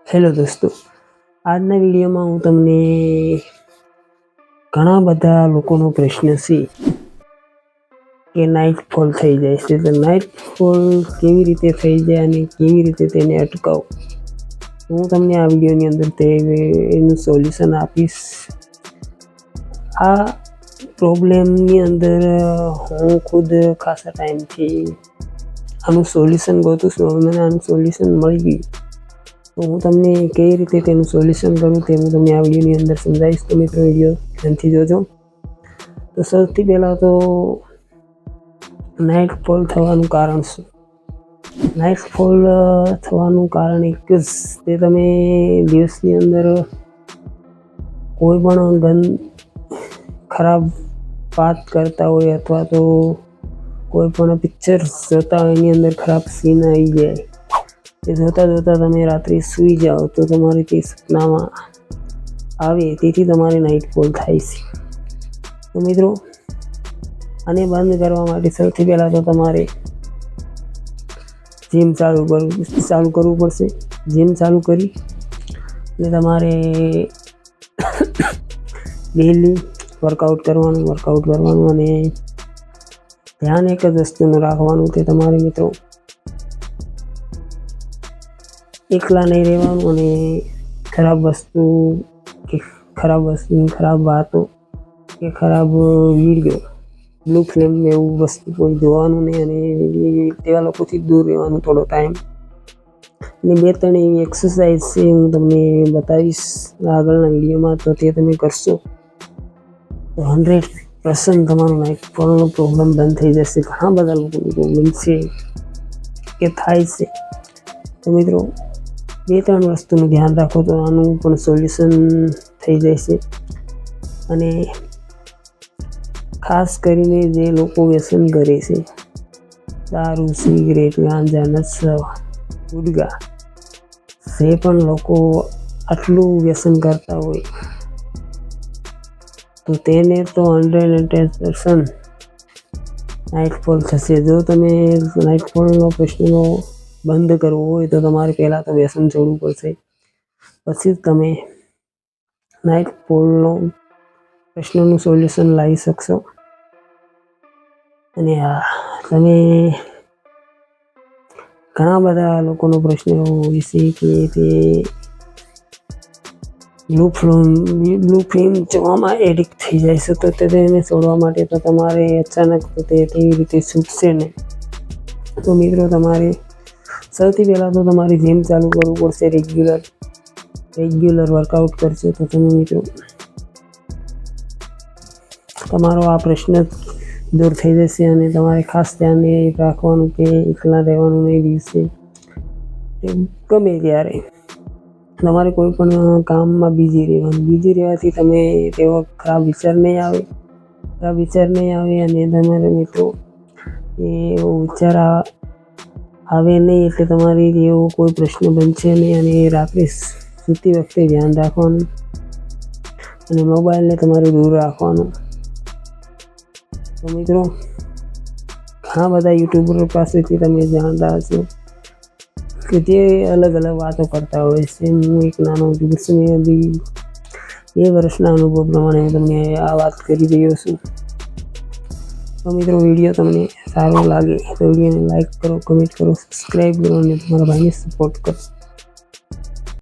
Hello દોસ્તો, આજના વિડીયોમાં હું તમને ઘણા બધા લોકોનો પ્રશ્ન છે કે નાઇટફોલ થઈ જાય છે. તો નાઇટફોલ કેવી રીતે થઈ જાય અને કેવી રીતે તેને અટકાવવું, હું તમને આ વિડીયોની અંદર એનું સોલ્યુશન આપીશ. આ પ્રોબ્લેમની અંદર હું ખુદ ખાસા ટાઈમથી આનું સોલ્યુશન ગોતું છું. હવે મને આનું સોલ્યુશન મળી ગયું, તો હું તમને કઈ રીતે તેનું સોલ્યુશન કરું તે હું તમને આ વિડીયોની અંદર સમજાવીશ. તો મિત્રો વિડીયો ધ્યાનથી જોજો. તો સૌથી પહેલાં તો નાઇટફોલ થવાનું કારણ શું? નાઇટફોલ થવાનું કારણ એક જ, તે તમે દિવસની અંદર કોઈ પણ ખરાબ વાત કરતા હોય અથવા તો કોઈ પણ પિક્ચર જોતા હોય એની અંદર ખરાબ સીન આવી જાય, તે જોતાં તમે રાત્રે સૂઈ જાઓ તો તમારે તે સપનામાં આવે, તેથી તમારે નાઇટફોલ થાય છે. તો મિત્રો, આને બંધ કરવા માટે સૌથી પહેલાં તો તમારે જીમ ચાલુ કરવું પડશે. જીમ ચાલુ કરી અને તમારે ડેલી વર્કઆઉટ કરવાનું અને ધ્યાન એક જ વસ્તુનું રાખવાનું, તે તમારે મિત્રો એકલા નહીં રહેવાનું અને ખરાબ વાતો કે ખરાબ વિડીયો, બ્લુ ફિલ્મ એવું વસ્તુ કોઈ જોવાનું નહીં અને તેવા લોકોથી દૂર રહેવાનું થોડો ટાઈમ. અને 2-3 એવી એક્સરસાઇઝ છે, હું તમને બતાવીશ આગળના વિડીયોમાં. તો તે તમે કરશો તો 100% તમારો નાઇટફોલનો પ્રોબ્લેમ બંધ થઈ જશે. ઘણા બધા લોકોનો પ્રોબ્લેમ છે કે થાય છે. તો મિત્રો, 2-3 વસ્તુનું ધ્યાન રાખો તો આનું પણ સોલ્યુશન થઈ જશે. અને ખાસ કરીને જે લોકો વ્યસન કરે છે, દારૂ, સિગરેટ, ગાંજા, નશા, ગુટખા, જે પણ લોકો આટલું વ્યસન કરતા હોય તો તેને તો 110% નાઇટફોલ થશે. જો તમે નાઇટફોલનો પ્રશ્નનો બંધ કરવો હોય તો તમારે પહેલાં તો વ્યસન છોડવું પડશે, પછી જ તમે નાઇટફોલનો પ્રશ્નનું સોલ્યુશન લાવી શકશો. અને તમે ઘણા બધા લોકોનો પ્રશ્ન હોય છે કે તે બ્લુ ફિલ્મ જોવામાં એડિક્ટ થઈ જાય છે, તો તેને છોડવા માટે તો તમારે અચાનક તો તે તેવી રીતે છૂટશે નહીં. તો મિત્રો, તમારે સૌથી પહેલાં તો તમારે જીમ ચાલુ કરવું પડશે. રેગ્યુલર વર્કઆઉટ કરશો તો તમે મિત્રો તમારો આ પ્રશ્ન દૂર થઈ જશે. અને તમારે ખાસ ધ્યાન એ રાખવાનું કે એકલા રહેવાનું નહીં. દિવસે ગમે ત્યારે તમારે કોઈ પણ કામમાં બિઝી રહેવાનું. બિઝી રહેવાથી તમે તેવો ખરાબ વિચાર નહીં આવે અને તમારે મિત્રો એવો વિચાર આવે નહીં, એટલે તમારી એવો કોઈ પ્રશ્ન બનશે નહીં. અને રાત્રે સૂતી વખતે ધ્યાન રાખવાનું અને મોબાઈલને તમારે દૂર રાખવાનું. તો મિત્રો, ઘણા બધા યુટ્યુબરો પાસેથી તમે જાણતા હશો કે તે અલગ વાતો કરતા હોય છે. હું એક નાનો યુટ્યુબર છું, મેં 2 વર્ષના અનુભવ પ્રમાણે હું તમને આ વાત કરી રહ્યો છું. તો મિત્રો, વિડીયો તમને સારો લાગે તો વિડીયોને લાઈક કરો, કમેન્ટ કરો, સબસ્ક્રાઈબ કરો અને તમારા ભાઈને સપોર્ટ કરો.